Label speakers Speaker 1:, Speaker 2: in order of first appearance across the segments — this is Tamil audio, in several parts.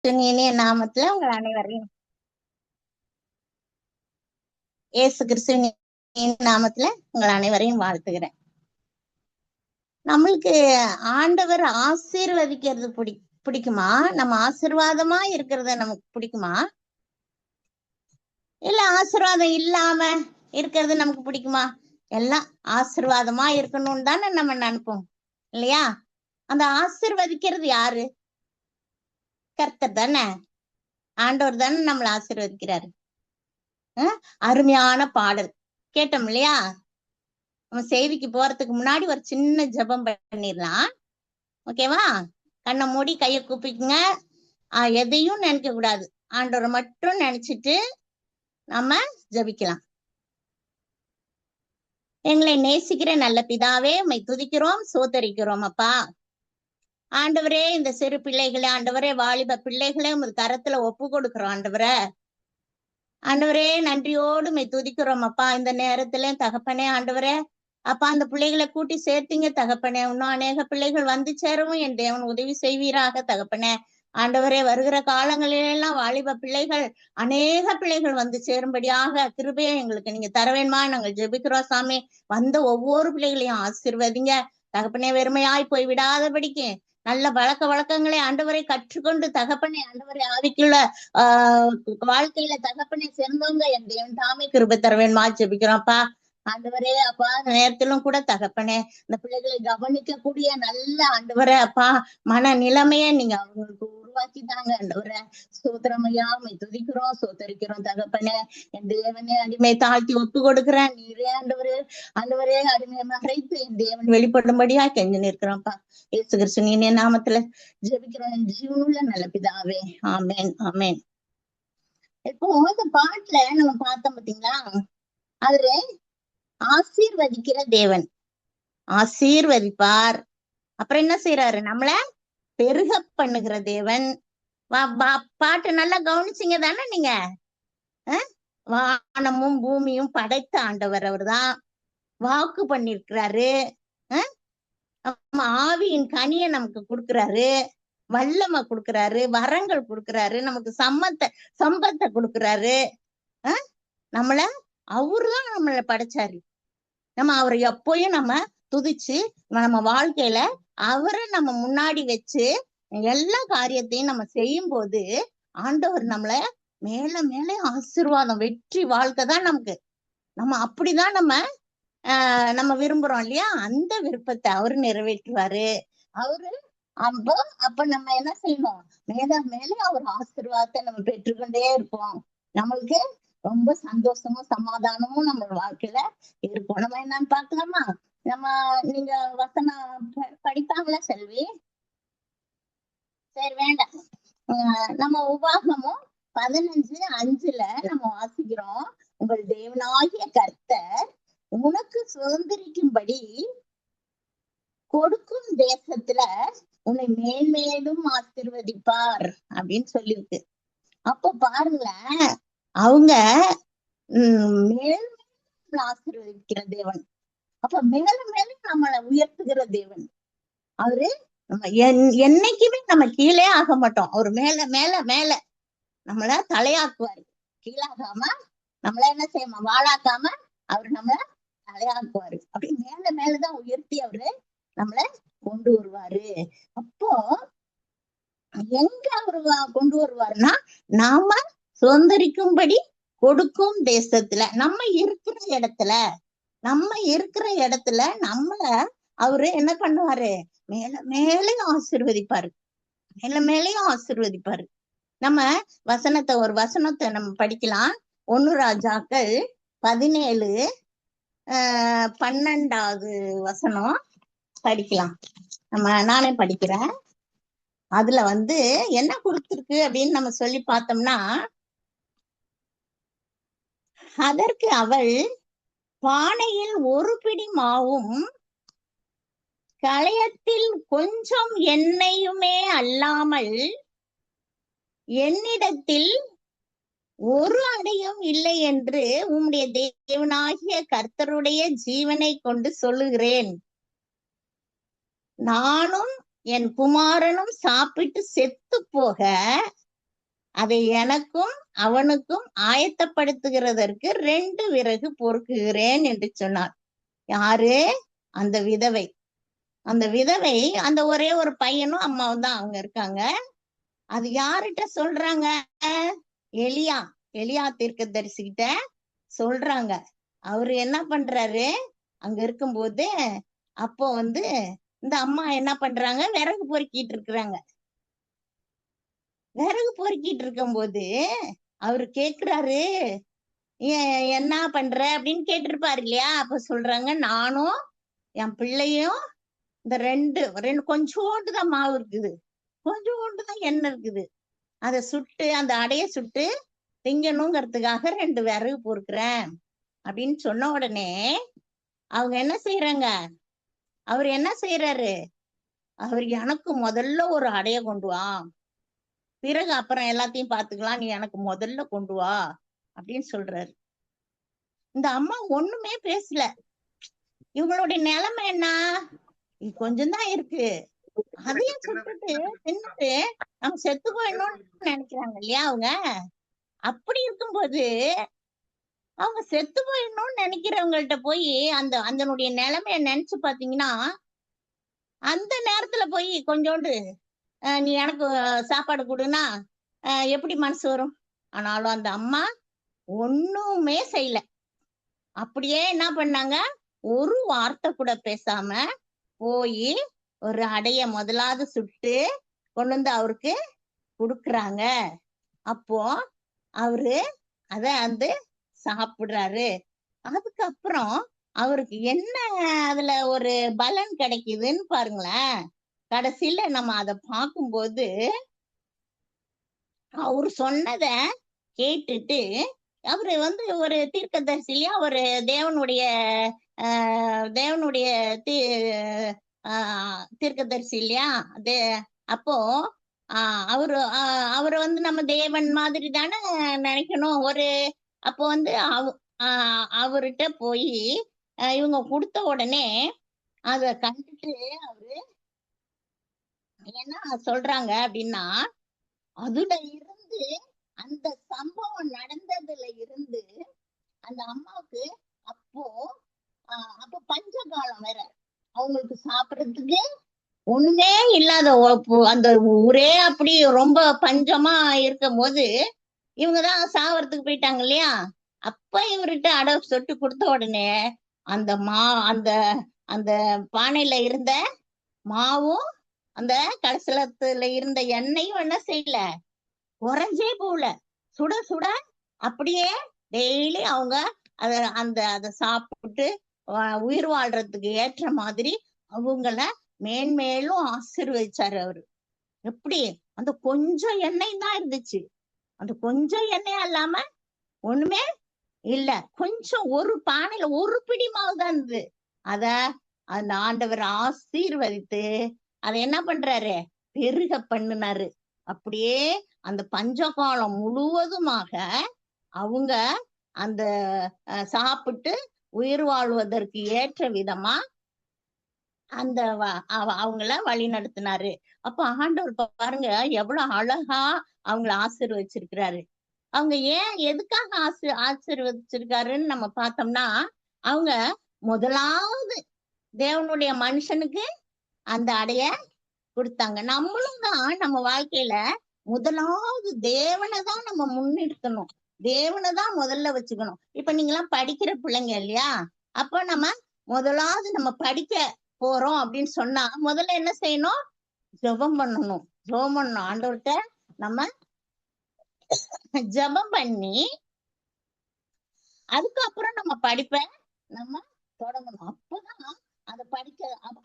Speaker 1: இனிய நாமத்துல உங்கள் அனைவரையும் இயேசு கிறிஸ்துவின் நாமத்துல உங்கள் அனைவரையும் வாழ்த்துகிறேன். நம்மளுக்கு ஆண்டவர் ஆசீர்வதிக்கிறது பிடிக்குமா? நம்ம ஆசீர்வாதமா இருக்கிறத நமக்கு பிடிக்குமா? இல்ல ஆசீர்வாதம் இல்லாம இருக்கிறது நமக்கு பிடிக்குமா? எல்லாம் ஆசீர்வாதமா இருக்கணும்னு தானே நம்ம நினைப்போம் இல்லையா? அந்த ஆசீர்வதிக்கிறது யாரு? கர்த்தர் தானே, ஆண்டவர் தானே நம்மளை ஆசீர்வதிக்கிறாரு. அருமையான பாடல் கேட்டோம் இல்லையா? நம்ம செய்திக்கு போறதுக்கு முன்னாடி ஒரு சின்ன ஜெபம் பண்ணிடலாம். ஓகேவா? கண்ணை மூடி கையை கூப்பிக்குங்க. எதையும் நினைக்க கூடாது, ஆண்டவரை மட்டும் நினைச்சிட்டு நம்ம ஜெபிக்கலாம். எங்களை நேசிக்கிற நல்ல பிதாவே, உம்மை துதிக்கிறோம், சோதரிக்கிறோம். அப்பா ஆண்டவரே, இந்த சிறு பிள்ளைகளை ஆண்டவரே, வாலிப பிள்ளைகளை உமது கரத்துல ஒப்பு கொடுக்கிறோம். ஆண்டவரே நன்றியோடு உம்மை துதிக்கிறோம். அப்பா இந்த நேரத்துல தகப்பனே ஆண்டவரே, அப்பா அந்த பிள்ளைகளை கூட்டி சேர்த்தீங்க தகப்பனே. இன்னும் அநேக பிள்ளைகள் வந்து சேரவும் என் தேவன் உதவி செய்வீராக தகப்பனே. ஆண்டவரே, வருகிற காலங்களிலெல்லாம் வாலிப பிள்ளைகள் அநேக பிள்ளைகள் வந்து சேரும்படியாக கிருபையை எங்களுக்கு நீங்க தர வேணுமா நாங்கள் ஜெபிக்கிறோம் சாமி. வந்த ஒவ்வொரு பிள்ளைகளையும் ஆசீர்வதிங்க தகப்பனே. வெறுமையாய் போய் விடாதபடிக்கு நல்ல வழக்கங்களை ஆண்டவரை கற்றுக்கொண்டு தகப்பனே ஆண்டவரை ஆவிக்குள்ள வாழ்க்கையில தகப்பனை சேர்ந்தவங்க என் தேவன் தாமே கிருபை தர வேணுமா ஜெபிக்கிறோம்ப்பா. ஆண்டவரே அப்பா நேரத்திலும் கூட தகப்பனே இந்த பிள்ளைகளை கவனிக்கக்கூடிய நல்ல ஆண்டவரே அப்பா மன நிலைமைய நீங்க அவங்களுக்கு உருவாக்கிட்டாங்க. ஆண்டவரே சோத்திரமையா துதிக்கிறோம், சோத்தரிக்கிறோம் தகப்பனே. என் தேவனே அடிமை தாழ்த்தி ஒப்பு கொடுக்கிறேன். நீரே ஆண்டவரே அடிமையை மறைத்து என் தேவன் வெளிப்படும்படியா கெஞ்சு நிற்கிறோம்ப்பா. இயேசு கிறிஸ்துவின் நாமத்துல ஜெபிக்கிறோம் ஜீவனுள்ள நல்ல பிதாவே, ஆமேன் ஆமேன். இப்போ இந்த பாட்டுல நம்ம பார்த்தோம் பாத்தீங்களா, அதுல ஆசீர்வதிக்கிற தேவன் ஆசீர்வதிப்பார். அப்புறம் என்ன செய்யறாரு? நம்மள பெருக பண்ணுகிற தேவன். பாட்டு நல்லா கவனிச்சீங்க தானே நீங்க? வானமும் பூமியும் படைத்த ஆண்டவர் அவர்தான். வாக்கு பண்ணிருக்கிறாரு. ஆவியின் கனியை நமக்கு கொடுக்கிறாரு, வல்லமை கொடுக்கிறாரு, வரங்கள் கொடுக்கிறாரு, நமக்கு சம்பத்தை கொடுக்கிறாரு. நம்மள அவருதான் நம்மள படைச்சாரு. நம்ம அவரை எப்பயும் நம்ம துதிச்சு நம்ம வாழ்க்கையில அவரை நம்ம முன்னாடி வச்சு எல்லா காரியத்தையும் நம்ம செய்யும் போது ஆண்டவர் நம்மள மேல மேல ஆசீர்வாதம், வெற்றி வாழ்க்கை தான் நமக்கு. நம்ம அப்படிதான் நம்ம விரும்புறோம் இல்லையா? அந்த விருப்பத்தை அவரு நிறைவேற்றுவாரு. அவரு அப்ப நம்ம என்ன செய்யணும்? மேல அவர் ஆசீர்வாதத்தை நம்ம பெற்றுக்கொண்டே இருப்போம். நம்மளுக்கு ரொம்ப சந்தோஷமும் சமாதானமும் நம்ம வாழ்க்கையில இருக்கும். நம்ம என்னன்னு பாக்கலாமா? நீங்க வசனம் படிப்பாங்களா செல்வி? சரி வேண்டாம். நம்ம உபாகமும் 15:5 நம்ம வாசிக்கிறோம். உங்கள் தேவனாகிய கர்த்தர் உனக்கு சுதந்திரிக்கும்படி கொடுக்கும் தேசத்துல உன்னை மேன்மேலும் ஆசீர்வதிப்பார் அப்படின்னு சொல்லிருக்கு. அப்ப பாருங்களேன், அவங்க மேலும் ஆசீர்வதிக்கிற தேவன். அப்ப மேலும் மேலும் நம்மளை உயர்த்துகிற தேவன் அவரு. நம்ம என்னைக்குமே நம்ம கீழே ஆக மாட்டோம். அவரு மேல மேல மேல நம்மள தலையாக்குவாரு. கீழாகாம நம்மள என்ன செய்யமா வாழாக்காம அவரு நம்மள தலையாக்குவாரு. அப்படி மேல மேலதான் உயர்த்தி அவரு நம்மள கொண்டு வருவாரு. அப்போ எங்க அவரு கொண்டு வருவாருன்னா, நாம சுதந்திரிக்கும்படி கொடுக்கும் தேசத்துல நம்ம இருக்கிற இடத்துல நம்மள அவரு என்ன பண்ணுவாரு? மேல மேலையும் ஆசீர்வதிப்பாரு, மேலையும் ஆசீர்வதிப்பாரு. நம்ம ஒரு வசனத்தை நம்ம படிக்கலாம். 1 ராஜாக்கள் 17:12 வசனம் படிக்கலாம். நானே படிக்கிறேன். அதுல என்ன கொடுத்திருக்கு அப்படின்னு நம்ம சொல்லி பார்த்தோம்னா, அதற்கு அவள் பானையில் 1 பிடி மாவும் களையத்தில் கொஞ்சம் எண்ணெயுமே அல்லாமல் என்னிடத்தில் 1 அடையும் இல்லை என்று உம்முடைய தேவனாகிய கர்த்தருடைய ஜீவனை கொண்டு சொல்லுகிறேன். நானும் என் குமாரனும் சாப்பிட்டு செத்து போக அதை எனக்கும் அவனுக்கும் ஆயத்தப்படுத்துகிறதற்கு 2 விறகு பொறுக்குகிறேன் என்று சொன்னார். யாரு? அந்த விதவை. அந்த விதவை அந்த ஒரே ஒரு பையனும் அம்மாவும் தான் அவங்க இருக்காங்க. அது யார்கிட்ட சொல்றாங்க? எலியா தீர்க்கதரிசிகிட்ட சொல்றாங்க. அவரு என்ன பண்றாரு? அங்க இருக்கும்போது அப்போ இந்த அம்மா என்ன பண்றாங்க? விறகு பொறுக்கிட்டு இருக்கிறாங்க. விறகு பொறுக்கிட்டு இருக்கும்போது அவரு கேக்குறாரு, என்ன பண்ற அப்படின்னு கேட்டிருப்பாரு இல்லையா? அப்ப சொல்றாங்க, நானும் என் பிள்ளையும் இந்த ரெண்டு கொஞ்சோண்டு தான் மாவு இருக்குது, கொஞ்சோண்டு தான் எண்ணெய் இருக்குது, அதை சுட்டு அந்த அடைய சுட்டு திங்கணுங்கிறதுக்காக 2 விறகு பொறுக்கிறேன் அப்படின்னு சொன்ன உடனே அவங்க என்ன செய்யறாங்க? அவர் என்ன செய்யறாரு? அவர் எனக்கு முதல்ல ஒரு அடைய கொண்டு வா, பிறகு அப்புறம் எல்லாத்தையும் பாத்துக்கலாம், நீ எனக்கு முதல்ல கொண்டு வா அப்படின்னு சொல்றாரு. இந்த அம்மா ஒண்ணுமே பேசல. இவங்களுடைய நிலைமை என்ன? கொஞ்சம் தான் இருக்கு, அதையும் சுட்டுட்டு தின்னுட்டு நம்ம செத்து போயிடணும்னு நினைக்கிறாங்க இல்லையா அவங்க? அப்படி இருக்கும்போது அவங்க செத்து போயிடணும்னு நினைக்கிறவங்கள்ட்ட போய் அதனுடைய நிலைமைய நினைச்சு பாத்தீங்கன்னா, அந்த நேரத்துல போய் கொஞ்சோண்டு நீ எனக்கு சாப்பாடு கொடுன்னா எப்படி மனசு வரும்? ஆனாலும் அந்த அம்மா ஒண்ணுமே செய்யல. அப்படியே என்ன பண்ணாங்க? ஒரு வார்த்தை கூட பேசாம போய் ஒரு அடைய முதலாவது சுட்டு கொண்டு அவருக்கு கொடுக்குறாங்க. அப்போ அவரு அத சாப்பிடுறாரு. அதுக்கப்புறம் அவருக்கு என்ன அதுல ஒரு பலன் கிடைக்குதுன்னு பாருங்களேன். கடைசியில நம்ம அதை பார்க்கும்போது அவரு சொன்னத கேட்டுட்டு, அவரு ஒரு தீர்க்கதரிசி இல்லையா? ஒரு தேவனுடைய தேவனுடைய தீர்க்கதரிசி இல்லையா? அப்போ அவரு நம்ம தேவன் மாதிரி தானே நினைக்கணும். அப்போ அவர்கிட்ட போய் இவங்க கொடுத்த உடனே அத கண்டுட்டு அவரு என்ன சொல்றாங்க அப்படின்னா, அதுல இருந்து அந்த சம்பவம் நடந்ததுல இருந்து அந்த அம்மாவுக்கு அப்போ பஞ்ச காலம் வேற, அவங்களுக்கு சாப்பிடறதுக்கு ஒண்ணுமே இல்லாத அந்த ஊரே அப்படி ரொம்ப பஞ்சமா இருக்கும் போது இவங்கதான் சாவறதுக்கு போயிட்டாங்க இல்லையா? அப்ப இவர்கிட்ட அடை சொட்டு கொடுத்த உடனே அந்த அந்த அந்த பானையில இருந்த மாவும் அந்த கலசலத்துல இருந்த எண்ணெயும் என்ன செய்யல, குறைஞ்சே போகல. சுட சுட அப்படியே டெய்லி அவங்க அதை சாப்பிட்டு உயிர் வாழ்றதுக்கு ஏற்ற மாதிரி அவங்கள மேன்மேலும் ஆசீர்வதிச்சாரு அவரு. எப்படி? அந்த கொஞ்சம் எண்ணெய் தான் இருந்துச்சு. அந்த கொஞ்சம் எண்ணெய் இல்லாம ஒண்ணுமே இல்ல, கொஞ்சம் ஒரு பானையில ஒரு பிடி மாவு தான் இருந்தது. அந்த ஆண்டவர் ஆசீர்வதித்து அதை என்ன பண்றாரு? பெருக பண்ணினாரு. அப்படியே அந்த பஞ்சகாலம் முழுவதுமாக அவங்க அந்த சாப்பிட்டு உயிர் வாழ்வதற்கு ஏற்ற விதமா அந்த அவங்கள வழி நடத்தினாரு. அப்ப ஆண்டவர் பாருங்க எவ்வளவு அழகா அவங்கள ஆசீர்வதிச்சிருக்கிறாரு. அவங்க எதுக்காக ஆசீர்வதிச்சிருக்காருன்னு நம்ம பார்த்தோம்னா, அவங்க முதலாவது தேவனுடைய மனுஷனுக்கு அந்த அடைய கொடுத்தாங்க. நம்மளும் தான் நம்ம வாழ்க்கையில முதலாவது தேவனை தான் நம்ம முன்னிறுத்தணும், தேவனை தான் முதல்ல வச்சுக்கணும். இப்ப நீங்க எல்லாம் படிக்கிற பிள்ளைங்க இல்லையா? அப்ப நம்ம முதலாவது நம்ம படிக்க போறோம் அப்படின்னு சொன்னா முதல்ல என்ன செய்யணும்? ஜெபம் பண்ணணும். ஆண்டவர்கிட்ட நம்ம ஜெபம் பண்ணி அதுக்கப்புறம் நம்ம படிப்ப நம்ம தொடங்கணும். அப்பதான் அதை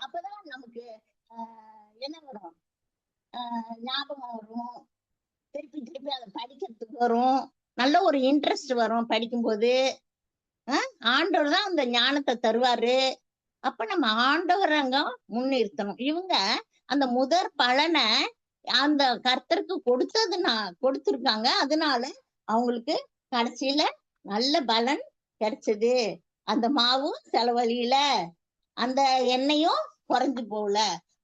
Speaker 1: அப்பதான் நமக்கு என்ன வரும்? ஞாபகம் வரும், திருப்பி அதை படிக்கிறதுக்கு வரும், நல்ல ஒரு இன்ட்ரெஸ்ட் வரும் படிக்கும்போது. ஆண்டவர் தான் அந்த ஞானத்தை தருவாரு. அப்ப நம்ம ஆண்டவரங்க முன்னிறுத்தணும். இவங்க அந்த முதற் பலனை அந்த கர்த்தருக்கு கொடுத்திருக்காங்க. அதனால அவங்களுக்கு கடைசியில நல்ல பலன் கிடைச்சது. அந்த மாவும் செலவழியில, அந்த எண்ணெயும் குறைஞ்சு போகல.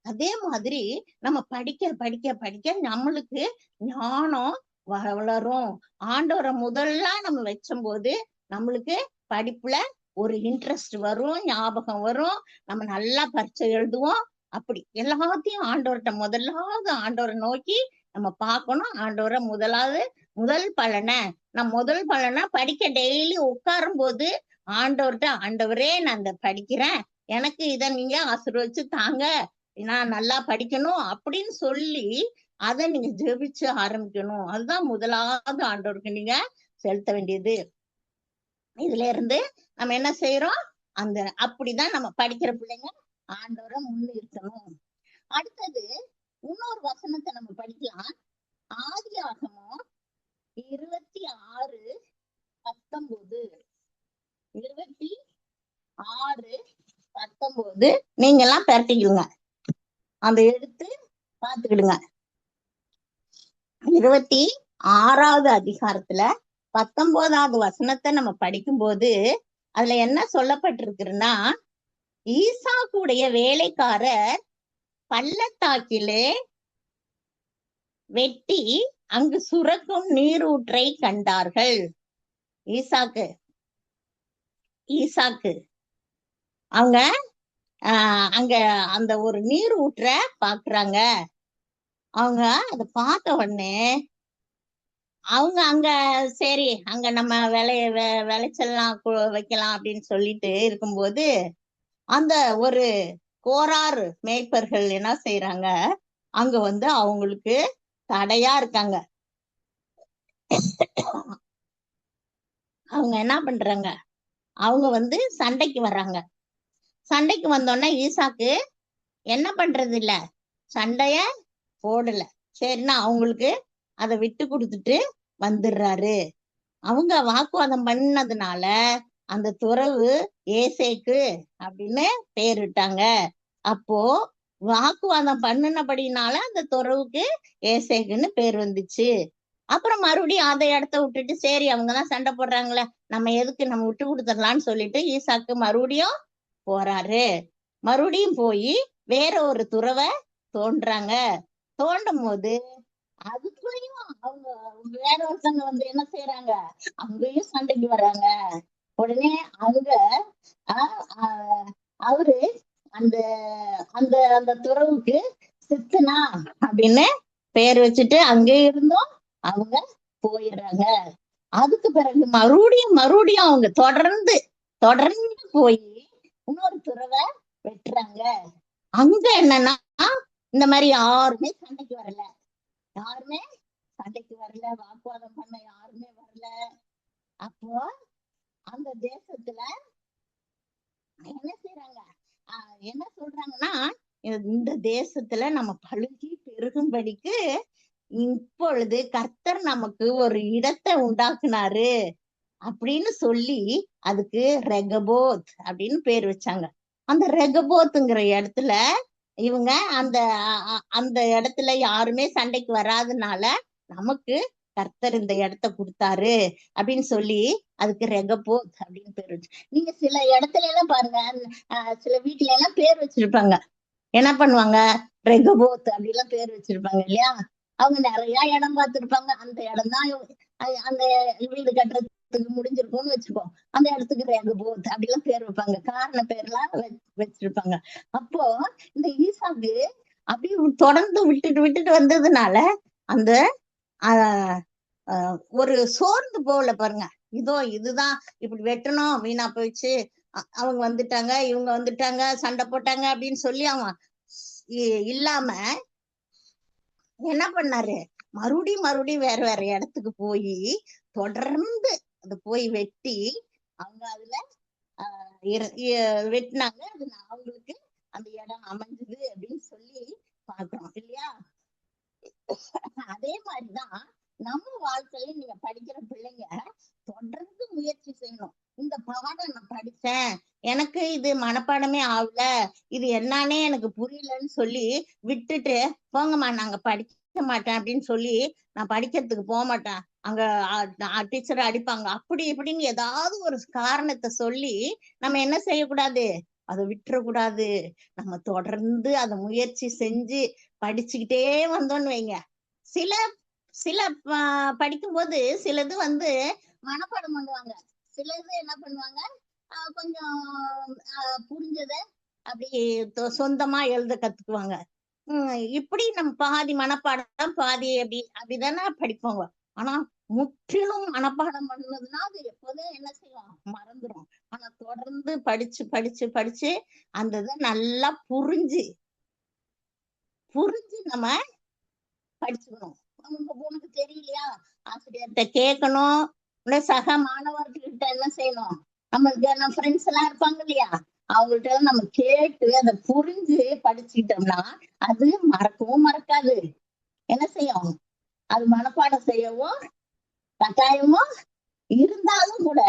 Speaker 1: அதே மாதிரி நம்ம படிக்க நம்மளுக்கு ஞானம் வளரும். ஆண்டவரை முதல்ல நம்ம வச்சும்போது நம்மளுக்கு படிப்புல ஒரு இன்ட்ரெஸ்ட் வரும், ஞாபகம் வரும், நம்ம நல்லா பரீட்சை எழுதுவோம். அப்படி எல்லாத்தையும் ஆண்டவர்கிட்ட முதலாவது ஆண்டவரை நோக்கி நம்ம பார்க்கணும். ஆண்டவரை முதல் பலனை முதல் பலனை படிக்க டெய்லி உட்காரும் போது ஆண்டவர்கிட்ட, ஆண்டவரே நான் இந்த படிக்கிறேன், எனக்கு இதை நீங்க ஆசீர்வதிச்சு தாங்க, நான் நல்லா படிக்கணும் அப்படின்னு சொல்லி அதை நீங்க ஜெபிச்சு ஆரம்பிக்கணும். அதுதான் முதலாவது ஆண்டவருக்கு நீங்க செலுத்த வேண்டியது. இதுல இருந்து நம்ம என்ன செய்யறோம், அப்படிதான் நம்ம படிக்கிற பிள்ளைங்க ஆண்டவரை முன்னிறுத்தணும். அடுத்தது இன்னொரு வசனத்தை நம்ம படிக்கலாம். ஆதியாகமம் 26:19. 26:19 நீங்க எல்லாம் பெரட்டிக்கிடுங்க, அந்த எடுத்து பாத்துக்கிடுங்க. 26வது அதிகாரத்துல 19வது வசனத்தை நம்ம படிக்கும்போது அதுல என்ன சொல்லப்பட்டிருக்குன்னா, ஈசாக்குடைய வேலைக்காரர் பள்ளத்தாக்கிலே வெட்டி அங்கு சுரக்கும் நீரூற்றை கண்டார்கள். ஈசாக்கு அவங்க அங்க அந்த ஒரு நீர் ஊற்ற பாக்குறாங்க. அவங்க அதை பார்த்த உடனே அவங்க அங்க சரி அங்க நம்ம விளைச்சல்லாம் வைக்கலாம் அப்படின்னு சொல்லிட்டு இருக்கும்போது அந்த ஒரு கோராறு மேய்ப்பர்கள் என்ன செய்யறாங்க, அங்க அவங்களுக்கு தடையா இருக்காங்க. அவங்க என்ன பண்றாங்க, அவங்க சண்டைக்கு வர்றாங்க. சண்டைக்கு வந்தோடனே ஈசாக்கு என்ன பண்றது இல்ல, சண்டைய போடல. சரின்னா அவங்களுக்கு அதை விட்டு கொடுத்துட்டு வந்துடுறாரு. அவங்க வாக்குவாதம் பண்ணதுனால அந்த துறவு ஏசேக்கு அப்படின்னு பேரிட்டாங்க. அப்போ வாக்குவாதம் பண்ணினபடினால அந்த துறவுக்கு ஏசேக்குன்னு பேர் வந்துச்சு. அப்புறம் மறுபடியும் அதை இடத்த விட்டுட்டு சரி அவங்கதான் சண்டை போடுறாங்களே, நம்ம எதுக்கு நம்ம விட்டு கொடுத்துடலான்னு சொல்லிட்டு ஈசாக்கு மறுபடியும் போறாரு. மறுபடியும் போய் வேற ஒரு துறவை தோன்றாங்க. தோண்டும் போது அதுக்குள்ளயும் அவங்க வேற ஒருத்தவங்க என்ன செய்யறாங்க, அங்கேயும் சண்டைக்கு வர்றாங்க. உடனே அங்க அவரு அந்த அந்த அந்த துறவுக்கு சித்தனா அப்படின்னு பேர் வச்சுட்டு அங்கே இருந்தும் அவங்க போயிடுறாங்க. அதுக்கு பிறகு மறுபடியும் அவங்க தொடர்ந்து போய் இன்னொரு துறவை வெட்டுறாங்க. அங்க என்னன்னா இந்த மாதிரி யாருமே சண்டைக்கு வரல, வாக்குவாதம் பண்ண யாருமே வரல. அப்போ அந்த தேசத்துல என்ன செய்யறாங்க, என்ன சொல்றாங்கன்னா, இந்த தேசத்துல நம்ம பழுகி பெருகும்படிக்கு இப்பொழுது கர்த்தர் நமக்கு ஒரு இடத்தை உண்டாக்குனாரு அப்படின்னு சொல்லி அதுக்கு ரெகபோத் அப்படின்னு பேர் வச்சாங்க. அந்த ரெகபோத்துங்கிற இடத்துல இவங்க அந்த இடத்துல யாருமே சண்டைக்கு வராதனால நமக்கு கர்த்தர் இந்த இடத்த கொடுத்தாரு அப்படின்னு சொல்லி அதுக்கு ரெகபோத் அப்படின்னு பேர் வச்சு. நீங்க சில இடத்துல எல்லாம் பாருங்க, சில வீட்டுல எல்லாம் பேர் வச்சிருப்பாங்க, என்ன பண்ணுவாங்க, ரெகபோத் அப்படிலாம் பேர் வச்சிருப்பாங்க இல்லையா. அவங்க நிறைய இடம் பார்த்திருப்பாங்க, அந்த இடம் தான் அந்த வீடு கட்டுறதுக்கு முடிஞ்சிருக்கும்னு வச்சுப்போம், அந்த இடத்துக்கு ரெகபோத் அப்படிலாம் பேர் வைப்பாங்க, காரண பேர்லாம் வச்சிருப்பாங்க. அப்போ இந்த ஈசாக்கு அப்படி தொடர்ந்து விட்டுட்டு வந்ததுனால அந்த ஒரு சோர்ந்து போகல பாருங்க. இதுதான் இப்படி வெட்டணும், வீணா போயிடுச்சு, அவங்க வந்துட்டாங்க இவங்க வந்துட்டாங்க சண்டை போட்டாங்க அப்படின்னு சொல்லி அவன் இல்லாம என்ன பண்ணாரு, மறுபடியும் வேற இடத்துக்கு போய் தொடர்ந்து அதை போய் வெட்டி அவங்க அதுல வெட்டினாங்க. அது அவங்களுக்கு அந்த இடம் அமைஞ்சது அப்படின்னு சொல்லி பாக்குறோம் இல்லையா. அதே மாதிரிதான் நம்ம வாழ்க்கையில நீங்க படிக்கிற பிள்ளைங்க தொடர்ந்து முயற்சி செய்யணும். இந்த பாடம் நான் படிச்சேன், எனக்கு இது மனப்பாடமே ஆகல, இது என்னன்னே எனக்கு புரியலன்னு சொல்லி விட்டுட்டு போங்கம்மா நாங்க படிக்க மாட்டேன் அப்படின்னு சொல்லி நான் படிக்கிறதுக்கு போக மாட்டேன், அங்க டீச்சர் அடிப்பாங்க அப்படி இப்படின்னு ஏதாவது ஒரு காரணத்தை சொல்லி நம்ம என்ன செய்யக்கூடாது, அதை விட்டுறக்கூடாது. நம்ம தொடர்ந்து அதை முயற்சி செஞ்சு படிச்சுக்கிட்டே வந்தோம்னு வைங்க, சில படிக்கும்போது சிலது வந்து மனப்பாடம் பண்ணுவாங்க, சிலது என்ன பண்ணுவாங்க கொஞ்சம் புரிஞ்சத அப்படி சொந்தமா எழுத கத்துக்குவாங்க. இப்படி நம்ம பாதி மனப்பாடம் பாதி அப்படிதானே படிப்போங்க. ஆனா முற்றிலும் மனப்பாடம் பண்ணதுன்னா அது எப்போதும் என்ன செய்யும், மறந்துடும். ஆனா தொடர்ந்து படிச்சு படிச்சு படிச்சு அந்த இதை நல்லா புரிஞ்சு நம்ம படிச்சுக்கணும். உனக்கு தெரியலையா, ஆசிரியர்கிட்ட கேட்கணும். சக மாணவர்கிட்ட என்ன செய்யணும், நம்ம ஃப்ரெண்ட்ஸ் எல்லாம் இருப்பாங்க இல்லையா, அவங்கள்ட்ட நம்ம கேட்டு அதை புரிஞ்சு படிச்சுக்கிட்டோம்னா அது மறக்கவும் மறக்காது. என்ன செய்யும், அது மனப்பாடம் செய்யவும் கட்டாயமும் இருந்தாலும் கூட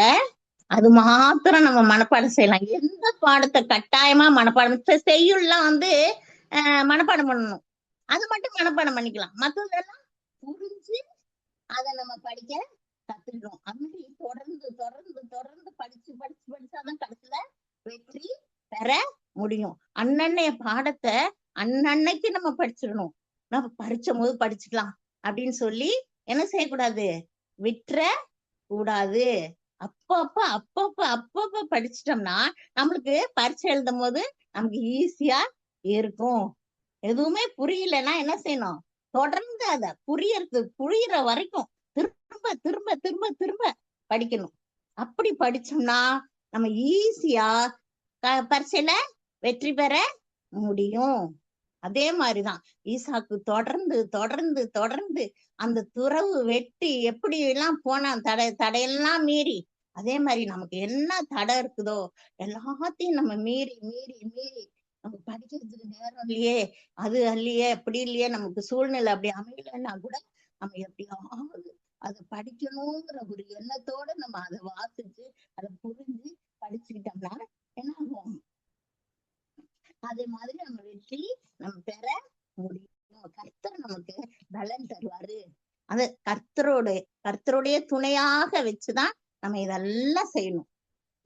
Speaker 1: அது மாத்திரம் நம்ம மனப்பாடம் செய்யலாம். எந்த பாடத்தை கட்டாயமா மனப்பாடம் செய்யுள்லாம் வந்து மனப்பாடம் பண்ணணும், அது மட்டும் மனப்பாடம் பண்ணிக்கலாம். மற்றதெல்லாம் புரிஞ்சு அதை நம்ம படிக்க கத்துக்கிறோம். அது மாதிரி தொடர்ந்து தொடர்ந்து தொடர்ந்து படிச்சு படிச்சு படிச்சாதான் கடைசியில வெற்றி பெற முடியும். அன்னன்னைய பாடத்தை அன்னன்னைக்கு நம்ம படிச்சிடணும். நம்ம படிச்சும் போது படிச்சுக்கலாம் அப்படின்னு சொல்லி என்ன செய்யக்கூடாது, விட்டுற கூடாது. அப்பப்ப படிச்சிட்டோம்னா நம்மளுக்கு பரீட்சை எழுதும் போது நமக்கு ஈஸியா இருக்கும். எதுவுமே புரியலன்னா என்ன செய்யணும், தொடர்ந்து அத புரியுற வரைக்கும் திரும்ப திரும்ப திரும்ப திரும்ப படிக்கணும். அப்படி படிச்சோம்னா நம்ம ஈஸியா பரீட்சையில வெற்றி பெற முடியும். அதே மாதிரிதான் ஈசாக்கு தொடர்ந்து தொடர்ந்து தொடர்ந்து அந்த துறவு வெட்டி எப்படி எல்லாம் போனா தடையெல்லாம் மீறி, அதே மாதிரி நமக்கு என்ன தடை இருக்குதோ எல்லாத்தையும் நம்ம மீறி மீறி மீறி நம்ம படிக்கிறதுக்கு நேரம் இல்லையே, அது இல்லையே, அப்படி இல்லையே, நமக்கு சூழ்நிலை அப்படி அமையலன்னா கூட நம்ம எப்படியாவது அதை படிக்கணுங்கிற ஒரு எண்ணத்தோட நம்ம அதை வாசிச்சு அதை புரிஞ்சு படிச்சுக்கிட்டோம்னா என்ன ஆகும், அதே மாதிரி நம்ம வெற்றி நம்ம பெற முடியும். கர்த்தர் நமக்கு பலன் தருவாரு. அது கர்த்தருடைய துணையாக வச்சுதான் நம்ம இதெல்லாம் செய்யணும்.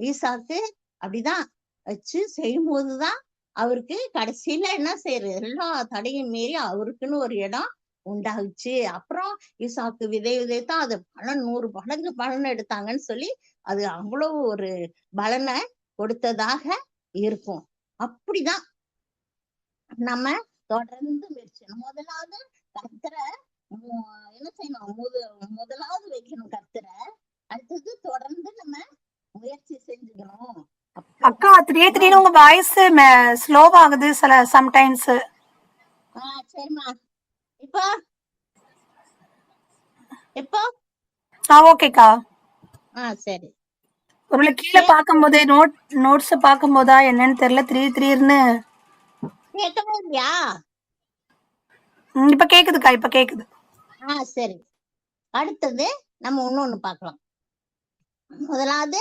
Speaker 1: ஈசாக்கு அப்படிதான் வச்சு செய்யும் போதுதான் அவருக்கு கடைசியில என்ன செய்யறது, எல்லா தடையும் மீறி அவருக்குன்னு ஒரு இடம் உண்டாகுச்சு. அப்புறம் ஈசாக்கு விதைத்தான் அது 100 மடங்கு பலன் எடுத்தாங்கன்னு சொல்லி அது அவ்வளவு ஒரு பலனை கொடுத்ததாக இருக்கும். அப்படிதான் நம்ம தொடர்ந்து முயற்சி. முதலாவது கர்த்தரை என்ன செய்யணும், முதலாவது வைக்கணும் கர்த்தரை. அடுத்தது தொடர்ந்து நம்ம முயற்சி செஞ்சுக்கணும்.
Speaker 2: அக்கா திடீர்னு உங்க வாய்ஸ் ஸ்லோவாகுது சில சம்டைம்ஸ்.
Speaker 1: சரிம்மா, இப்போ
Speaker 2: ஓகேக்கா.
Speaker 1: சரி.
Speaker 2: ஒருவேளை கீழே பார்க்கும்போது நோட்ஸ் பார்க்கும்போதா என்னன்னு தெரியல, திடீர்னு
Speaker 1: கேட்கவே இல்லையா?
Speaker 2: இப்ப கேக்குதுக்கா, இப்ப கேக்குது.
Speaker 1: சரி. அடுத்தது நம்ம ஒண்ணு பார்க்கலாம். முதலாவது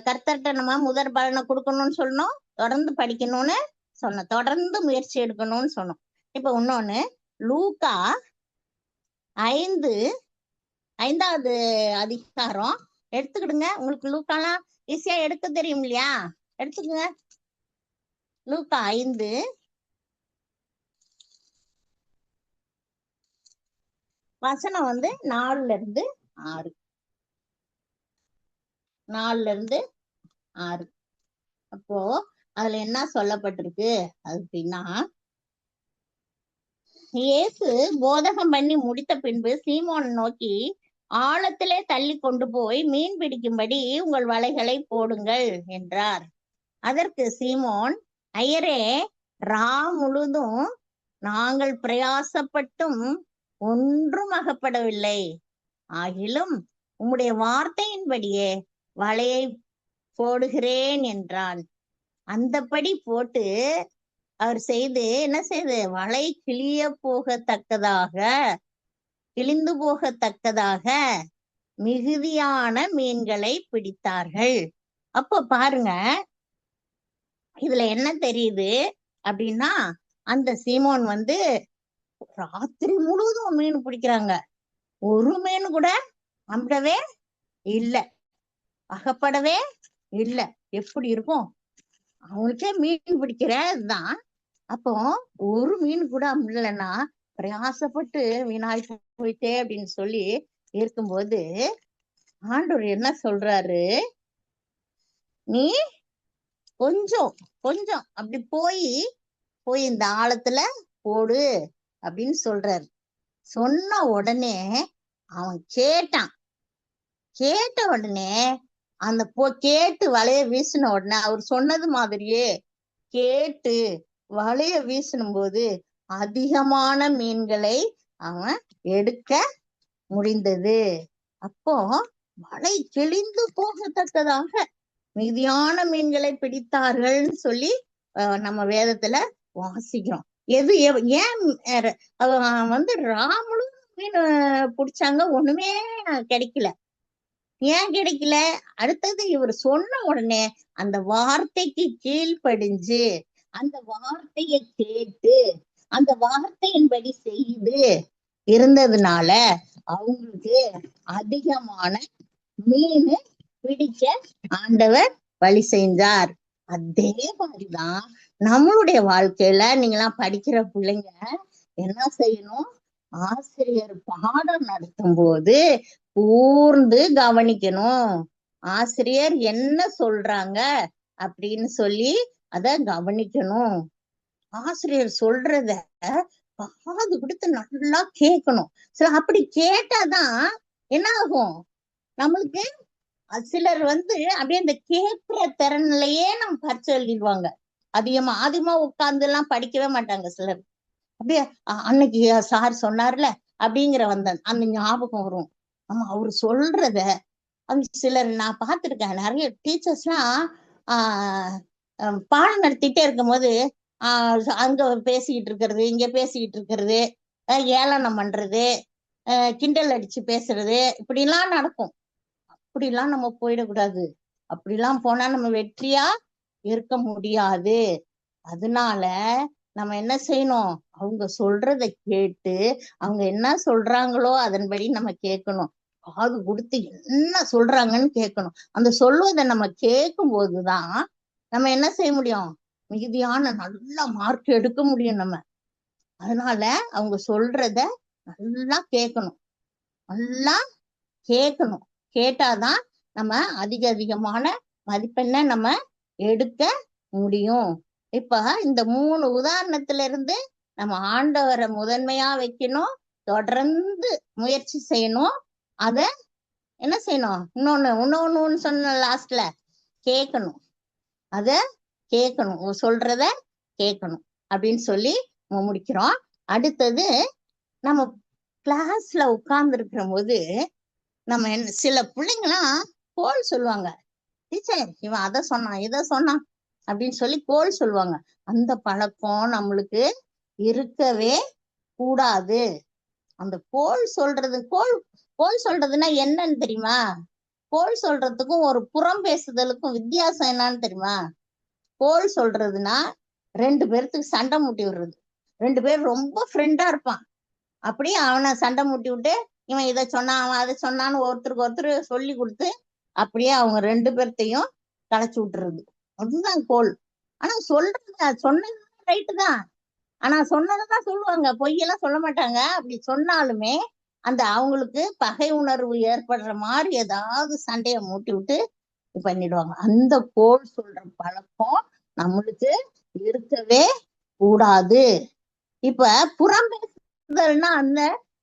Speaker 1: கர்த்தர்கிட்ட நம்ம முதற் பலனை கொடுக்கணும்னு சொன்னோம், தொடர்ந்து படிக்கணும்னு சொன்னோம், தொடர்ந்து முயற்சி எடுக்கணும்னு சொன்னோம். இப்ப இன்னொன்னு லூக்கா 5வது அதிகாரம் எடுத்துக்கிடுங்க. உங்களுக்கு லூக்காலாம் ஈஸியா எடுக்க தெரியும் இல்லையா, எடுத்துக்கோங்க. லூக்கா 5 வசனம் வந்து 4ல இருந்து 6. அப்போ அதுல என்ன சொல்லப்பட்டிருக்கு அப்படின்னா, இயேசு போதகம் பண்ணி முடித்த பின்பு சீமோன் நோக்கி, ஆழத்திலே தள்ளி கொண்டு போய் மீன் பிடிக்கும்படி உங்கள் வலைகளை போடுங்கள் என்றார். அதற்கு சீமோன், ஐயரே, ரா முழுதும் நாங்கள் பிரயாசப்பட்டும் ஒன்றும் அகப்படவில்லை, ஆகிலும் உம்முடைய வார்த்தையின்படியே வலையை போடுகிறேன் என்றான். அந்தபடி போட்டு அவர் என்ன செய்து வலை கிழிந்து போகத்தக்கதாக மிகுதியான மீன்களை பிடித்தார்கள். அப்ப பாருங்க, இதுல என்ன தெரியுது அப்படின்னா, அந்த சீமோன் வந்து ராத்திரி முழுவதும் மீன் பிடிக்கிறாங்க, ஒரு மீன் கூட அம்படவே இல்லை, அகப்படவே இல்லை. எப்படி இருக்கும் அவங்களுக்கே மீன் பிடிக்கிறதான். அப்போ ஒரு மீன் கூட அம்படலைன்னா பிரயாசப்பட்டு வீணாய் போயிட்டே அப்படின்னு சொல்லி இருக்கும்போது ஆண்டவர் என்ன சொல்றாரு, நீ கொஞ்சம் கொஞ்சம் அப்படி போய் இந்த ஆழத்துல போடு அப்படின்னு சொல்றாரு. சொன்ன உடனே அவன் கேட்ட உடனே அந்த கேட்டு வலைய வீசின உடனே அவர் சொன்னது மாதிரியே கேட்டு வலைய வீசணும் போது அதிகமான மீன்களை அவன் எடுக்க முடிந்தது. அப்போ வலை கிழிந்து போகத்தக்கதாக மிகுதியான மீன்களை பிடித்தார்கள்னு சொல்லி நம்ம வேதத்துல வாசிக்கிறோம். ஏன் ராமலும் மீன் பிடிச்சாங்க, ஒண்ணுமே கிடைக்கல. ஏன் கிடைக்கல? அடுத்தது இவர் சொன்ன உடனே அந்த வார்த்தைக்கு கீழ்ப்படிஞ்சு அந்த வார்த்தையை கேட்டு அந்த வார்த்தையின்படி செய்து இருந்ததுனால அவங்களுக்கு அதிகமான மீன் பிடிக்க ஆண்டவர் வழி செஞ்சார். அதே மாதிரிதான் நம்மளுடைய வாழ்க்கையில நீங்களாம் படிக்கிற பிள்ளைங்க என்ன செய்யணும்? ஆசிரியர் பாடம் நடத்தும் போது கூர்ந்து கவனிக்கணும். ஆசிரியர் என்ன சொல்றாங்க அப்படின்னு சொல்லி அத கவனிக்கணும். ஆசிரியர் சொல்றத காது கொடுத்து நல்லா கேட்கணும். அப்படி கேட்டாதான் என்ன ஆகும்? நம்மளுக்கு சிலர் அப்படியே இந்த கேட்கிற திறன்லயே நம்ம பரிச்சை எழுதிடுவாங்க. அதிகமா உட்கார்ந்து எல்லாம் படிக்கவே மாட்டாங்க சிலர். அப்படியே அன்னைக்கு சார் சொன்னார்ல அப்படிங்கிற அந்த ஞாபகம் வரும். ஆமா, அவரு சொல்றத சிலர் நான் பார்த்திருக்கேன். நிறைய டீச்சர்ஸ் எல்லாம் பாடம் நடத்திட்டே இருக்கும் போது அங்க பேசிக்கிட்டு இருக்கிறது, இங்க பேசிக்கிட்டு இருக்கிறது, ஏளனம் பண்றது, கிண்டல் அடிச்சு பேசுறது, இப்படி எல்லாம் நடக்கும். அப்படிலாம் நம்ம போயிடக்கூடாது. அப்படிலாம் போனா நம்ம வெற்றியா இருக்க முடியாது. அதனால நம்ம என்ன செய்யணும்? அவங்க சொல்றத கேட்டு அவங்க என்ன சொல்றாங்களோ அதன்படி நம்ம கேட்கணும். காது கொடுத்து என்ன சொல்றாங்கன்னு கேட்கணும். அந்த சொல்வதை நம்ம கேட்கும் போதுதான் நம்ம என்ன செய்ய முடியும்? மிகுதியான நல்ல மார்க் எடுக்க முடியும் நம்ம. அதனால அவங்க சொல்றத நல்லா கேட்கணும். கேட்டாதான் நம்ம அதிகமான மதிப்பெண்ணை நம்ம எடுக்க முடியும். இப்ப இந்த 3 உதாரணத்துல இருந்து நம்ம ஆண்டவரை முதன்மையா வைக்கணும், தொடர்ந்து முயற்சி செய்யணும். அத என்ன செய்யணும்? இன்னொன்னு சொன்ன லாஸ்ட்ல கேட்கணும். அத கேட்கணும், சொல்றத கேட்கணும் அப்படின்னு சொல்லி நம்ம முடிக்கிறோம். அடுத்தது நம்ம கிளாஸ்ல உட்கார்ந்து இருக்கிற போது நம்ம சில பிள்ளைங்களாம் கோல் சொல்லுவாங்க. டீச்சர் இவன் அதை சொன்னான் இதை சொன்னான் அப்படின்னு சொல்லி கோல் சொல்லுவாங்க. அந்த பழக்கம் நம்மளுக்கு இருக்கவே கூடாது. அந்த கோல் சொல்றதுன்னா என்னன்னு தெரியுமா? கோல் சொல்றதுக்கும் ஒரு புறம் பேசுதலுக்கும் வித்தியாசம் என்னன்னு தெரியுமா? கோல் சொல்றதுன்னா 2 பேர்த்துக்கு சண்டை மூட்டி விடுறது. 2 பேர் ரொம்ப ஃப்ரெண்டா இருப்பான், அப்படியே அவனை சண்டை மூட்டி விட்டு இவன் இதை சொன்னான் அவன் அதை சொன்னான்னு ஒருத்தருக்கு ஒருத்தர் சொல்லி கொடுத்து அப்படியே அவங்க 2 பேர்த்தையும் களைச்சு விட்டுறது. அதுதான் கோல். ஆனா சொன்னது ரைட்டு தான். ஆனா சொன்னதான் சொல்லுவாங்க, பொய்யெல்லாம் சொல்ல மாட்டாங்க. அப்படி சொன்னாலுமே அந்த அவங்களுக்கு பகை உணர்வு ஏற்படுற மாதிரி ஏதாவது சண்டையை மூட்டி விட்டு பண்ணிடுவாங்க. அந்த கோல் சொல்ற பழக்கம் நம்மளுக்கு இருக்கவே கூடாது. இப்ப புறம் பேசுதல்னா அந்த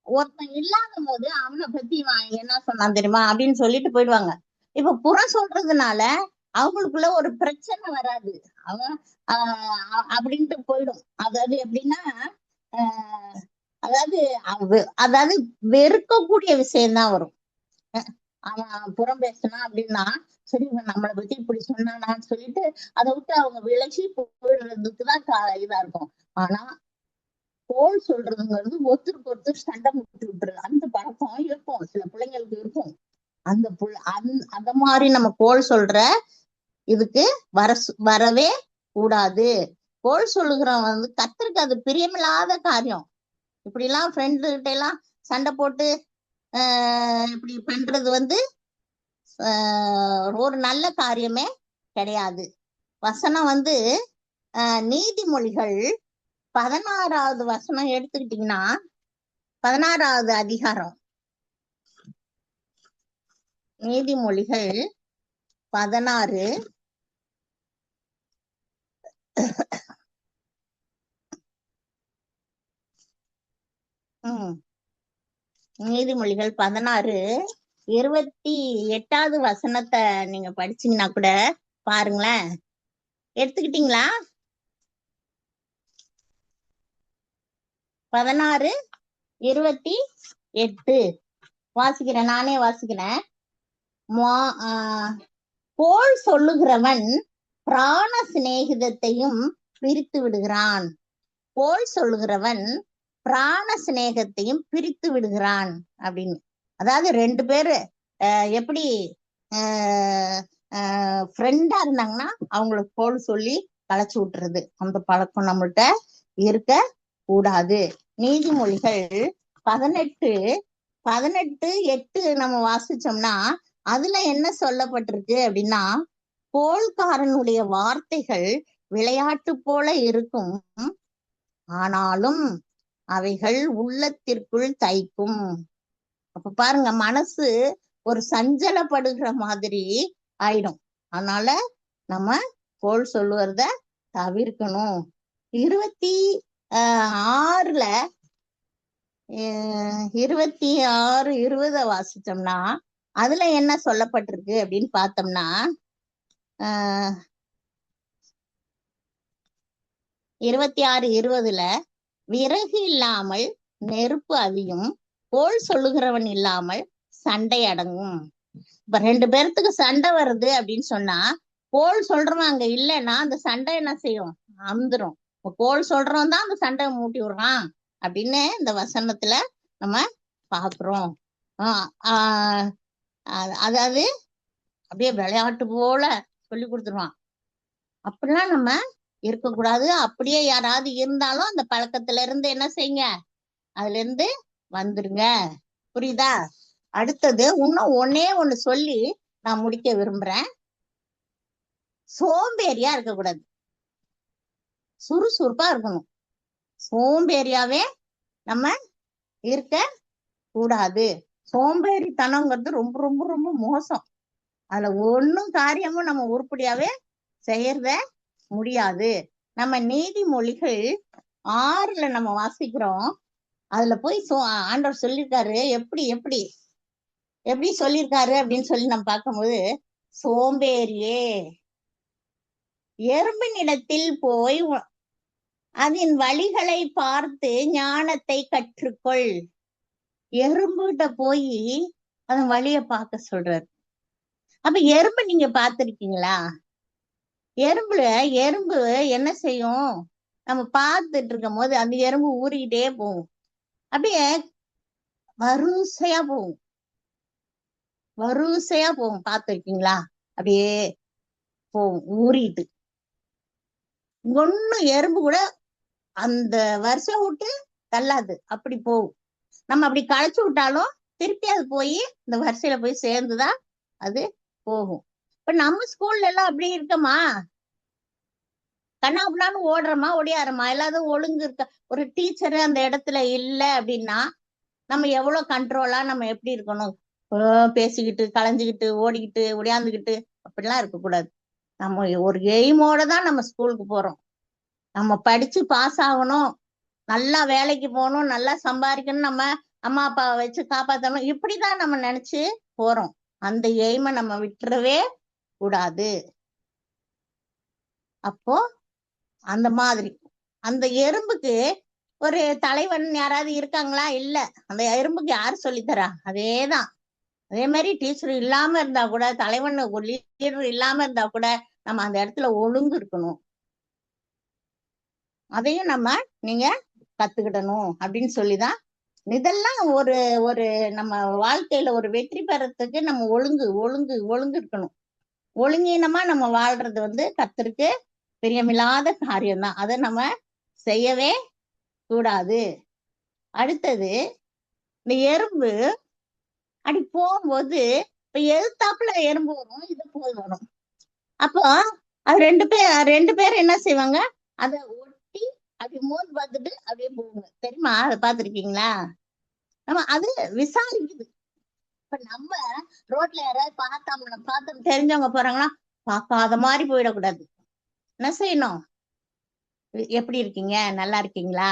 Speaker 1: ஒருத்தன் இல்லாத போது அவனை பத்தி என்ன சொன்னான் தெரியுமா அப்படின்னு சொல்லிட்டு போயிடுவாங்க. இப்ப புறம் சொல்றதுனால அவங்களுக்குள்ள ஒரு பிரச்சனை வராது, அவன் அப்படின்ட்டு போயிடும். அதாவது எப்படின்னா அதாவது வெறுக்கக்கூடிய விஷயம்தான் வரும். அவன் புறம் பேசினான் அப்படின்னா சரி இவன் நம்மளை பத்தி இப்படி சொன்னானான்னு சொல்லிட்டு அதை விட்டு அவங்க விலகி போயிடுறதுக்குதான் இதா இருக்கும். ஆனா கோல் சொல்றதுங்கிறது ஒருத்தருக்கு ஒருத்தர் சண்டை மூட்டி விட்டுறது. அந்த பழக்கம் இருக்கும், சில பிள்ளைங்களுக்கு இருக்கும். அந்த மாதிரி நம்ம கோல் சொல்ற இதுக்கு வரவே கூடாது. கோல் சொல்லுகிறவன் கர்த்தருக்கு அது பிரியமில்லாத காரியம். இப்படி எல்லாம் ஃப்ரெண்டு கிட்ட எல்லாம் சண்டை போட்டு இப்படி பண்றது ஒரு நல்ல காரியமே கிடையாது. வசனம் நீதிமொழிகள் 16வது வசனம் எடுத்துக்கிட்டீங்கன்னா 16வது அதிகாரம் நீதிமொழிகள் 16 நீதிமொழிகள் 16 28வது வசனத்தை நீங்க படிச்சீங்கன்னா கூட பாருங்களேன். எடுத்துக்கிட்டீங்களா? 16:28 வாசிக்கிறேன், நானே வாசிக்கிறேன். கோள் சொல்லுகிறவன் பிராண சிநேகிதத்தையும் பிரித்து விடுகிறான். கோள் சொல்லுகிறவன் பிராண சிநேகத்தையும் பிரித்து விடுகிறான் அப்படின்னு. அதாவது 2 பேரு எப்படி ஃப்ரெண்டா இருந்தாங்கன்னா அவங்களுக்கு கோள் சொல்லி களைச்சு விட்டுறது, அந்த பழக்கம் நம்மள்கிட்ட இருக்க கூடாது. நீதிமொழிகள் 18:8 நம்ம வாசிச்சோம்னா அதுல என்ன சொல்லப்பட்டிருக்கு அப்படின்னா, கோள்காரனுடைய வார்த்தைகள் விளையாட்டு போல இருக்கும், ஆனாலும் அவைகள் உள்ளத்திற்குள் தைக்கும். அப்ப பாருங்க, மனசு ஒரு சஞ்சலப்படுகிற மாதிரி ஆயிடும். அதனால நம்ம கோள் சொல்லுவத தவிர்க்கணும். 26:20 வாசிச்சோம்னா அதுல என்ன சொல்லப்பட்டிருக்கு அப்படின்னு பார்த்தோம்னா 26:20 விறகு இல்லாமல் நெருப்பு அவியும், கோள் சொல்லுகிறவன் இல்லாமல் சண்டை அடங்கும். இப்ப 2 பேர்த்துக்கு சண்டை வருது அப்படின்னு சொன்னா கோள் சொல்றவன் அங்க இல்லைன்னா அந்த சண்டை என்ன செய்யும்? அந்துரும். கோள் சொல்றவன் தான் அந்த சண்டை மூட்டி விடுறான் அப்படின்னு இந்த வசனத்துல நம்ம பாக்குறோம். அதாவது அப்படியே விளையாட்டு போல சொல்லி கொடுத்துருவான். அப்படிலாம் நம்ம இருக்கக்கூடாது. அப்படியே யாராவது இருந்தாலும் அந்த பழக்கத்துல இருந்து என்ன செய்யுங்க, அதுல இருந்து வந்துருங்க. புரியுதா? அடுத்தது இன்னும் ஒண்ணு சொல்லி நான் முடிக்க விரும்புறேன். சோம்பேறியா இருக்கக்கூடாது, சுறுசுறுப்பா இருக்கணும். சோம்பேறியாவே நம்ம இருக்க கூடாது. சோம்பேறித்தனங்கிறது ரொம்ப ரொம்ப ரொம்ப மோசம். அதுல ஒன்னும் காரியமும் நம்ம உருப்படியாவே செய்யறத முடியாது. நம்ம நீதிமொழிகள் 6 நம்ம வாசிக்கிறோம். அதுல போய் ஆண்டவர் சொல்லியிருக்காரு, எப்படி எப்படி எப்படி சொல்லியிருக்காரு அப்படின்னு சொல்லி நம்ம பார்க்கும்போது, சோம்பேறியே எறும்பினிடத்தில் போய் அதன் வழிகளை பார்த்து ஞானத்தை கற்றுக்கொள். எறும்புகிட்ட போய் அதன் வழிய பார்க்க சொல்றாரு. அப்ப எறும்பு நீங்க பார்த்திருக்கீங்களா? எறும்பு என்ன செய்யும்? நம்ம பார்த்துட்டு இருக்கும் போது அந்த எறும்பு ஊறிக்கிட்டே போகும். அப்படியே வரிசையா போகும், வரிசையா போகும். பார்த்திருக்கீங்களா? அப்படியே போகும் ஊறிட்டு. ஒண்ணு எறும்பு கூட அந்த வருஷம் விட்டு தள்ளாது, அப்படி போகும். நம்ம அப்படி களைச்சு விட்டாலும் திருப்பி அது போய் இந்த வரிசையில போய் சேர்ந்துதான் அது போகும். இப்ப நம்ம ஸ்கூல்ல எல்லாம் அப்படி இருக்கமா? கண்ணாப்புனான்னு ஓடுறோமா, ஓடியாரமா? எல்லாரும் ஒழுங்கு இருக்க. ஒரு டீச்சரு அந்த இடத்துல இல்ல அப்படின்னா நம்ம எவ்வளவு கண்ட்ரோலா நம்ம எப்படி இருக்கணும்? பேசிக்கிட்டு களைஞ்சுக்கிட்டு ஓடிக்கிட்டு ஒடியாந்துக்கிட்டு அப்படிலாம் இருக்கக்கூடாது. நம்ம ஒரு எய்மோட தான் நம்ம ஸ்கூலுக்கு போறோம். நம்ம படிச்சு பாஸ் ஆகணும், நல்லா வேலைக்கு போகணும், நல்லா சம்பாதிக்கணும், நம்ம அம்மா அப்பாவை வச்சு காப்பாற்றணும், இப்படிதான் நம்ம நினைச்சு போறோம். அந்த எய்மை நம்ம விட்டுறவே கூடாது. அப்போ அந்த மாதிரி அந்த எறும்புக்கு ஒரு தலைவன் யாராவது இருக்காங்களா? இல்ல. அந்த எறும்புக்கு யாரு சொல்லித்தரா? அதேதான். அதே மாதிரி டீச்சர் இல்லாம இருந்தா கூட, தலைவன் ஒரு லீடர் இல்லாம இருந்தா கூட நம்ம அந்த இடத்துல ஒழுங்கு இருக்கணும். அதையும் நீங்க கத்துக்கிடணும் அப்படின்னு சொல்லிதான். இதெல்லாம் ஒரு ஒரு நம்ம வாழ்க்கையில ஒரு வெற்றி பெறத்துக்கு நம்ம ஒழுங்கு ஒழுங்கு ஒழுங்கு இருக்கணும். ஒழுங்கீனமா நம்ம வாழ்றது கர்த்தருக்கு பிரியமில்லாத காரியம்தான். அதை நம்ம செய்யவே கூடாது. அடுத்தது, இந்த எறும்பு அப்படி போகும்போது இப்ப எதிர்த்தாப்புல எறும்பு வரும், இது போய் வரும். அப்போ அது ரெண்டு பேர் என்ன செய்வாங்க? அதை ஒட்டி அப்படி மோந்து பார்த்துட்டு அப்படியே போகுங்க. தெரியுமா? அதை பார்த்திருக்கீங்களா? நம்ம அது விசாரிக்குது. இப்ப நம்ம ரோட்ல யாராவது பார்த்தோம் தெரிஞ்சவங்க போறாங்கன்னா பார்க்காத மாதிரி போயிடக்கூடாது. என்ன செய்யணும்? எப்படி இருக்கீங்க, நல்லா இருக்கீங்களா,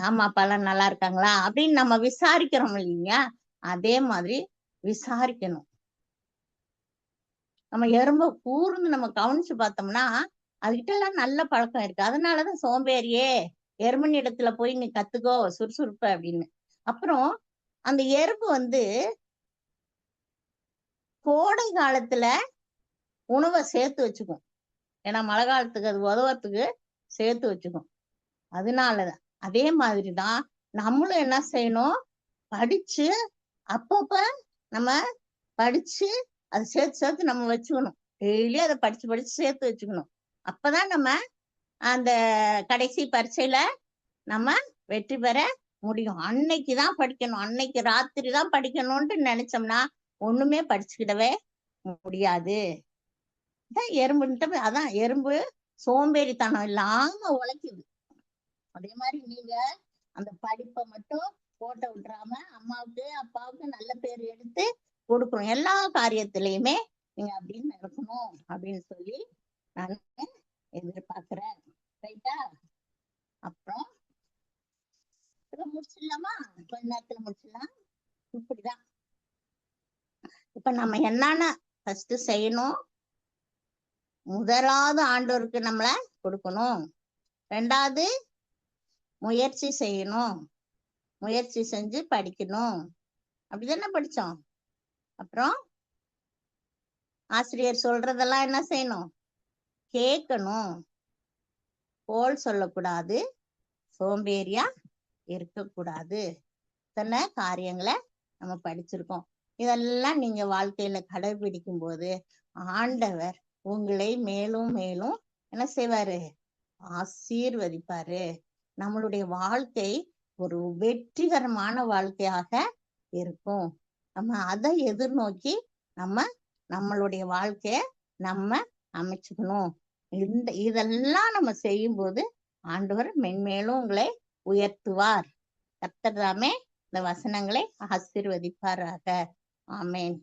Speaker 1: அம்மா அப்பா எல்லாம் நல்லா இருக்காங்களா அப்படின்னு நம்ம விசாரிக்கிறோம் இல்லையா? அதே மாதிரி விசாரிக்கணும். நம்ம எறும்ப கூர்ந்து நம்ம கவனிச்சு பார்த்தோம்னா அதுகிட்ட எல்லாம் நல்ல பழக்கம் இருக்கு. அதனாலதான் சோம்பேறியே எறும்பின் இடத்துல போய் நீ கத்துக்கோ சுறுசுறுப்பு அப்படின்னு. அப்புறம் அந்த எறும்பு கோடை காலத்துல உணவை சேர்த்து வச்சுக்கும். ஏன்னா மழை காலத்துக்கு அது உதவத்துக்கு சேர்த்து வச்சுக்கும். அதனாலதான் அதே மாதிரிதான் நம்மளும் என்ன செய்யணும், படிச்சு அப்பப்ப நம்ம படிச்சு அதை சேர்த்து சேர்த்து நம்ம வச்சுக்கணும். டெய்லி அதை படிச்சு படிச்சு சேர்த்து வச்சுக்கணும். அப்பதான் நம்ம அந்த கடைசி பரீட்சையில நம்ம வெற்றி பெற முடியும். அன்னைக்குதான் படிக்கணும், அன்னைக்கு ராத்திரி தான் படிக்கணும்னு நினைச்சோம்னா ஒண்ணுமே படிச்சுக்கிடவே முடியாது. எறும்புன்ட்டு அதான் எறும்பு சோம்பேறித்தனம் இல்லாம உழைக்குது. அதே மாதிரி நீங்க அந்த படிப்பை மட்டும் போட்ட விட்டுறாம அம்மாவுக்கு அப்பாவுக்கு நல்ல பேர் எடுத்து கொடுக்கணும். எல்லா காரியத்திலயுமே நீங்க அப்படின்னு இருக்கணும் அப்படின்னு சொல்லி நான் எதிர்பார்க்கிறேன். ரைட்டா? அப்புறம் முடிச்சிடலாமா? கொஞ்ச நேரத்துல முடிச்சிடலாம். இப்படிதான் இப்ப நம்ம என்னன்னா ஃபர்ஸ்ட் செய்யணும். முதலாவது ஆண்டவருக்கு நம்மள கொடுக்கணும். ரெண்டாவது முயற்சி செய்யணும், முயற்சி செஞ்சு படிக்கணும். அப்படிதானே படிச்சோம். அப்புறம் ஆசிரியர் சொல்றதெல்லாம் என்ன செய்யணும், கேட்கணும். கோல் சொல்லக்கூடாது, சோம்பேறியா இருக்கக்கூடாது. இத்தனை காரியங்களை நம்ம படிச்சிருக்கோம். இதெல்லாம் நீங்க வாழ்க்கையில கடைபிடிக்கும் போது ஆண்டவர் உங்களை மேலும் மேலும் என்ன செய்வாரு, ஆசீர்வதிப்பாரு. நம்மளுடைய வாழ்க்கை ஒரு வெற்றிகரமான வாழ்க்கையாக இருக்கும். நம்ம அதை எதிர்நோக்கி நம்மளுடைய வாழ்க்கைய நம்ம அமைச்சுக்கணும். இதெல்லாம் நம்ம செய்யும் போது ஆண்டவர் மென்மேலும் உங்களை உயர்த்துவார். கர்த்தர் தாமே இந்த வசனங்களை ஆசீர்வதிப்பாராக. ஆமேன்.